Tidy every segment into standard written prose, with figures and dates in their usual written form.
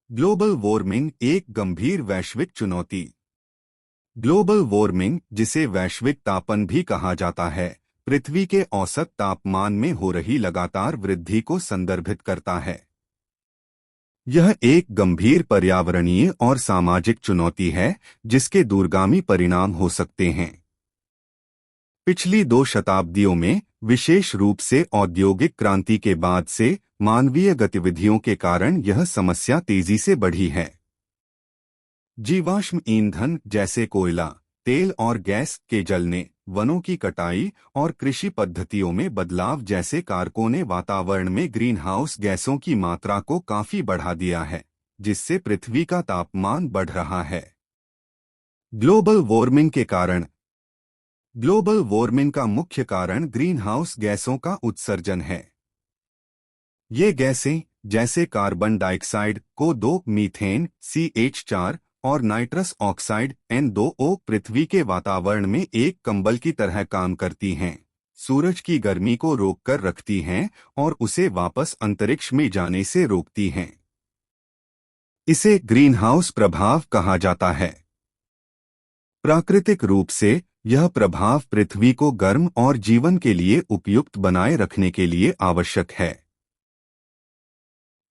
Global warming एक गंभीर वैश्विक चुनौती। ग्लोबल वार्मिंग, जिसे वैश्विक तापन भी कहा जाता है, पृथ्वी के औसत तापमान में हो रही लगातार वृद्धि को संदर्भित करता है। यह एक गंभीर पर्यावरणीय और सामाजिक चुनौती है, जिसके दूरगामी परिणाम हो सकते हैं। पिछली 2 शताब्दियों में, विशेष रूप से औद्योगिक क्रांति के बाद से, मानवीय गतिविधियों के कारण यह समस्या तेजी से बढ़ी है। जीवाश्म ईंधन जैसे कोयला, तेल और गैस के जलने, वनों की कटाई और कृषि पद्धतियों में बदलाव जैसे कारकों ने वातावरण में ग्रीनहाउस गैसों की मात्रा को काफी बढ़ा दिया है, जिससे पृथ्वी का तापमान बढ़ रहा है। ग्लोबल वार्मिंग के कारण ग्लोबल वार्मिंग का मुख्य कारण ग्रीनहाउस गैसों का उत्सर्जन है। ये गैसें, जैसे कार्बन डाइऑक्साइड को 2, मीथेन CH4 और नाइट्रस ऑक्साइड N2O, पृथ्वी के वातावरण में एक कंबल की तरह काम करती हैं, सूरज की गर्मी को रोककर रखती हैं और उसे वापस अंतरिक्ष में जाने से रोकती हैं। इसे ग्रीनहाउस प्रभाव कहा जाता है। प्राकृतिक रूप से, यह प्रभाव पृथ्वी को गर्म और जीवन के लिए उपयुक्त बनाए रखने के लिए आवश्यक है।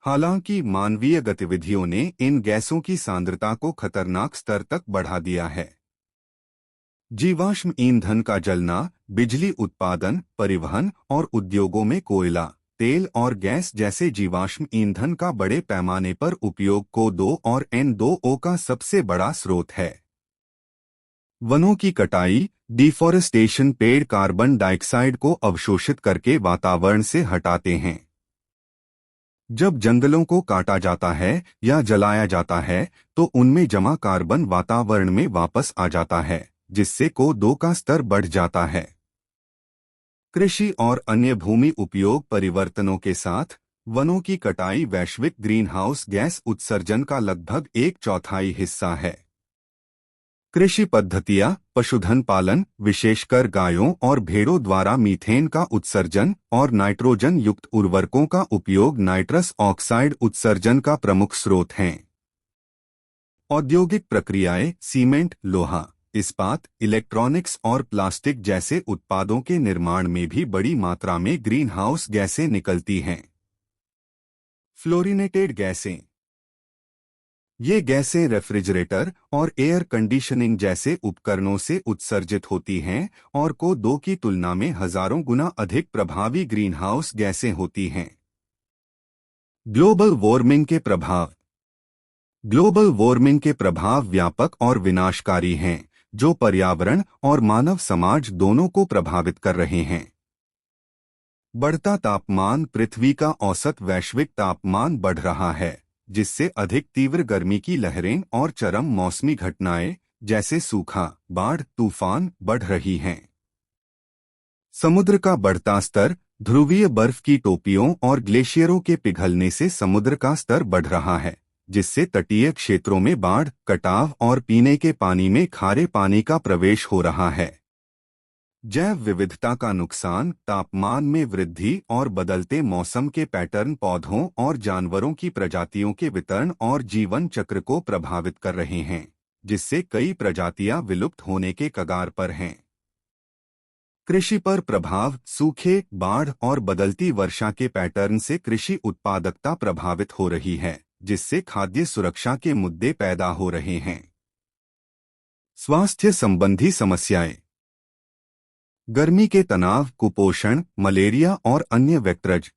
हालांकि मानवीय गतिविधियों ने इन गैसों की सांद्रता को खतरनाक स्तर तक बढ़ा दिया है। जीवाश्म ईंधन का जलना, बिजली उत्पादन, परिवहन और उद्योगों में कोयला, तेल और गैस जैसे जीवाश्म ईंधन का बड़े पैमाने पर उपयोग CO2 और N2O का सबसे बड़ा स्रोत है। वनों की कटाई, डिफॉरेस्टेशन, पेड़ कार्बन डाइऑक्साइड को अवशोषित करके वातावरण से हटाते हैं। जब जंगलों को काटा जाता है या जलाया जाता है, तो उनमें जमा कार्बन वातावरण में वापस आ जाता है, जिससे CO2 का स्तर बढ़ जाता है। कृषि और अन्य भूमि उपयोग परिवर्तनों के साथ, वनों की कटाई वैश्विक ग्रीनहाउस गैस उत्सर्जन का लगभग 1/4 हिस्सा है। कृषि पद्धतियां, पशुधन पालन, विशेषकर गायों और भेड़ों द्वारा मीथेन का उत्सर्जन और नाइट्रोजन युक्त उर्वरकों का उपयोग नाइट्रस ऑक्साइड उत्सर्जन का प्रमुख स्रोत हैं। औद्योगिक प्रक्रियाएं, सीमेंट, लोहा, इस्पात, इलेक्ट्रॉनिक्स और प्लास्टिक जैसे उत्पादों के निर्माण में भी बड़ी मात्रा में ग्रीनहाउस गैसें निकलती हैं। फ्लोरिनेटेड गैसें, ये गैसें रेफ्रिजरेटर और एयर कंडीशनिंग जैसे उपकरणों से उत्सर्जित होती हैं और CO2 की तुलना में हजारों गुना अधिक प्रभावी ग्रीनहाउस गैसें होती हैं। ग्लोबल वार्मिंग के प्रभाव ग्लोबल वार्मिंग के प्रभाव व्यापक और विनाशकारी हैं, जो पर्यावरण और मानव समाज दोनों को प्रभावित कर रहे हैं। बढ़ता तापमान, पृथ्वी का औसत वैश्विक तापमान बढ़ रहा है, जिससे अधिक तीव्र गर्मी की लहरें और चरम मौसमी घटनाएं जैसे सूखा, बाढ़, तूफान बढ़ रही हैं। समुद्र का बढ़ता स्तर, ध्रुवीय बर्फ की टोपियों और ग्लेशियरों के पिघलने से समुद्र का स्तर बढ़ रहा है, जिससे तटीय क्षेत्रों में बाढ़, कटाव और पीने के पानी में खारे पानी का प्रवेश हो रहा है। जैव विविधता का नुकसान, तापमान में वृद्धि और बदलते मौसम के पैटर्न पौधों और जानवरों की प्रजातियों के वितरण और जीवन चक्र को प्रभावित कर रहे हैं, जिससे कई प्रजातियां विलुप्त होने के कगार पर हैं। कृषि पर प्रभाव, सूखे, बाढ़ और बदलती वर्षा के पैटर्न से कृषि उत्पादकता प्रभावित हो रही है, जिससे खाद्य सुरक्षा के मुद्दे पैदा हो रहे हैं। स्वास्थ्य संबंधी समस्याएं, गर्मी के तनाव, कुपोषण, मलेरिया और अन्य वेक्टरज